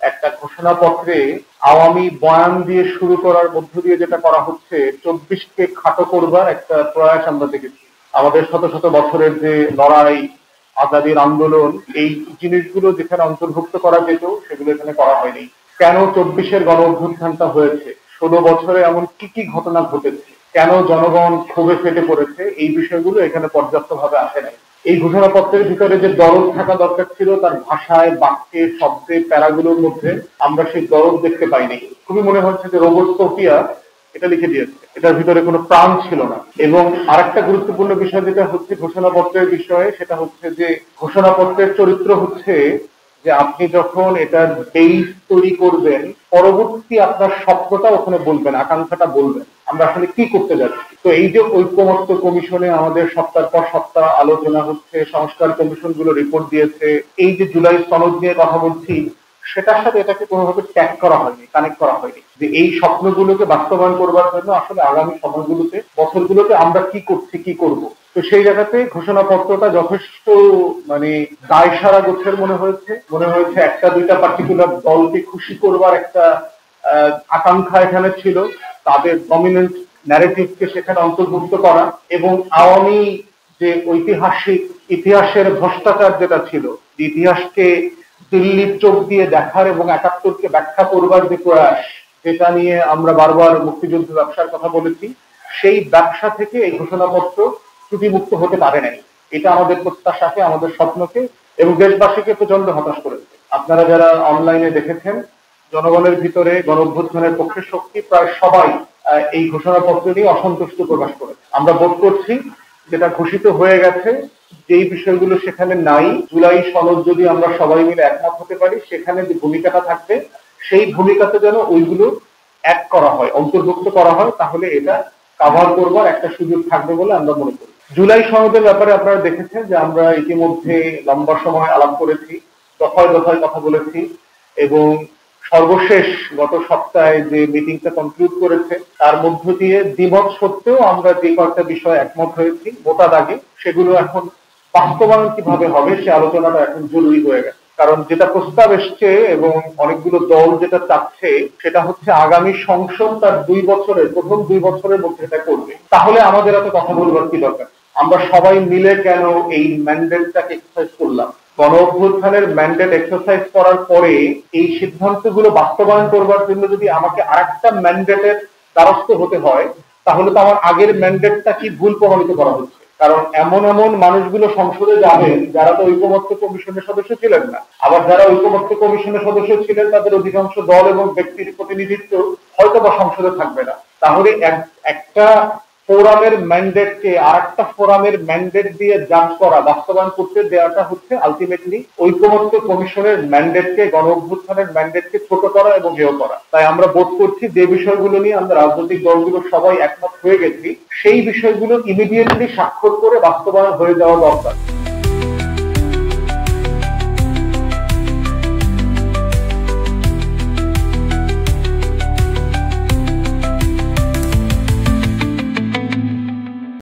একটা ঘোষণাপত্রে আওয়ামী বয়ান দিয়ে শুরু করার মধ্য দিয়ে যেটা করা হচ্ছে 24কে খাটো করবার একটা প্রয়াস আমরা দেখেছি। আমাদের শত শত বছরের যে লড়াই, আজাদীর আন্দোলন, এই জিনিসগুলো যেখানে অন্তর্ভুক্ত করা যেত সেগুলো এখানে করা হয়নি। কেন 24-এর গণ অভ্যুত্থানটা হয়েছে, 16 বছরে এমন কি কি ঘটনা ঘটেছে, কেন জনগণ ক্ষোভে ফেটে পড়েছে, এই বিষয়গুলো এখানে পর্যাপ্তভাবে আসে নাই। এই ঘোষণাপত্রের ভিতরে যে দরদ থাকা দরকার ছিল তার ভাষায়, বাক্যে, শব্দে, প্যারাগুলোর মধ্যে আমরা সেই দরদ দেখতে পাইনি। খুবই মনে হচ্ছে যে রোবট সোফিয়া এটা লিখে দিয়েছে, এটার ভিতরে কোনো প্রাণ ছিল না। এবং আরেকটা গুরুত্বপূর্ণ বিষয় যেটা হচ্ছে ঘোষণাপত্রের বিষয়ে, সেটা হচ্ছে যে ঘোষণাপত্রের চরিত্র হচ্ছে যে আপনি যখন এটার বেস তৈরি করবেন, পরবর্তী আপনার স্বপ্নটা ওখানে বলবেন, আকাঙ্ক্ষাটা বলবেন, আমরা আসলে কি করতে যাচ্ছি। তো এই যে ঐক্যমত্য কমিশনে আমাদের সপ্তাহ পর সপ্তাহ আলোচনা হচ্ছে, সংস্কার কমিশন গুলো রিপোর্ট দিয়েছে, এই যে জুলাই সনদ নিয়ে কথা বলছি, সেটার সাথে এটাকে কোনোভাবে ট্যাগ করা হয়নি, কানেক্ট করা হয়নি যে এই স্বপ্নগুলোকে বাস্তবায়ন করবার জন্য আসলে আগামী সময়গুলোতে, বছরগুলোতে আমরা কি করছি, কি করব। তো সেই জায়গাতে ঘোষণাপত্রটা যথেষ্ট মানে দায়সারা গোছের মনে হয়েছে একটা দুইটা পার্টিকুলার দলকে খুশি করবার একটা আকাঙ্ক্ষা এখানে ছিল, তাদের ডমিনেন্ট ন্যারেটিভকে সেখানে অন্তর্ভুক্ত করা, এবং আওয়ামী যে ঐতিহাসিক ইতিহাসের ভ্রষ্টাচার যেটা ছিল, ইতিহাসকে দিল্লির চোখ দিয়ে দেখার এবং 71কে ব্যাখ্যা করবার যে প্রয়াস, যেটা নিয়ে আমরা বারবার মুক্তিযুদ্ধ ব্যবসার কথা বলেছি, সেই ব্যবসা থেকে এই ঘোষণাপত্র ত্রুটিমুক্ত হতে পারে নাই। এটা আমাদের প্রত্যাশাকে, আমাদের স্বপ্নকে এবং দেশবাসীকে প্রচন্ড হতাশ করেছে। আপনারা যারা অনলাইনে দেখেছেন, জনগণের ভিতরে গণ অভ্যুত্থানের পক্ষে শক্তি প্রায় সবাই এই ঘোষণাপত্র নিয়ে অসন্তুষ্ট প্রকাশ করে। আমরা বোধ করছি যেটা ঘোষিত হয়ে গেছে, যেই বিষয়গুলো সেখানে নাই, জুলাই সনদ যদি আমরা সবাই মিলে একমত হতে পারি, সেখানে যে ভূমিকাটা থাকবে সেই ভূমিকাতে যেন ওইগুলো অ্যাড করা হয়, অন্তর্ভুক্ত করা হয়, তাহলে এটা কাভার করবার একটা সুযোগ থাকবে বলে আমরা মনে করি। জুলাই সনদের ব্যাপারে আপনারা দেখেছেন যে আমরা ইতিমধ্যে লম্বা সময় আলাপ করেছি, দফায় দফায় কথা বলেছি, এবং সর্বশেষ গত সপ্তাহে যে মিটিংটা কনক্লুড করেছে তার মধ্য দিয়ে দ্বিমত সত্ত্বেও আমরা যে কয়েকটা বিষয় একমত হয়েছি মোটা দাগে, সেগুলো এখন বাস্তবায়ন কিভাবে হবে সে আলোচনাটা এখন জরুরি হয়ে গেছে। কারণ যেটা প্রস্তাব এসছে এবং অনেকগুলো দল যেটা চাচ্ছে, সেটা হচ্ছে আগামী সংসদ তার প্রথম 2 বছরের মধ্যে এটা করবে। তাহলে আমাদের এত কথা বলবার কি দরকার? আমরা সবাই মিলে কেন এই ম্যান্ডেটটাকে এক্সারসাইজ করলাম? গণ অভ্যুত্থানের ম্যান্ডেট এক্সারসাইজ করার পরে এই সিদ্ধান্তগুলো বাস্তবায়ন করবার জন্য যদি আমাকে আরেকটা ম্যান্ডেটের দ্বারস্থ হতে হয়, তাহলে তো আমার আগের ম্যান্ডেটটা কি ভুল প্রমাণিত করা হচ্ছে। কারণ এমন এমন মানুষগুলো সংসদে যাবেন যারা তো ঐকমত্য কমিশনের সদস্য ছিলেন না, আবার যারা ঐকমত্য কমিশনের সদস্য ছিলেন তাদের অধিকাংশ দল এবং ব্যক্তির প্রতিনিধিত্ব হয়তো বা সংসদে থাকবে না। তাহলে একটা ফোরামের ম্যান্ডেটকে আর একটা ফোরামের ম্যান্ডেট দিয়ে জাজ করা, বাস্তবায়ন করতে দেওয়াটা হচ্ছে আলটিমেটলি ঐকমত্য কমিশনের ম্যান্ডেটকে, গণ অভ্যুত্থানের ম্যান্ডেটকে ছোট করা এবং হেয় করা। তাই আমরা বোধ করছি যে বিষয়গুলো নিয়ে আমরা রাজনৈতিক দলগুলো সবাই একমত হয়ে গেছি, সেই বিষয়গুলো ইমিডিয়েটলি স্বাক্ষর করে বাস্তবায়ন হয়ে যাওয়া দরকার।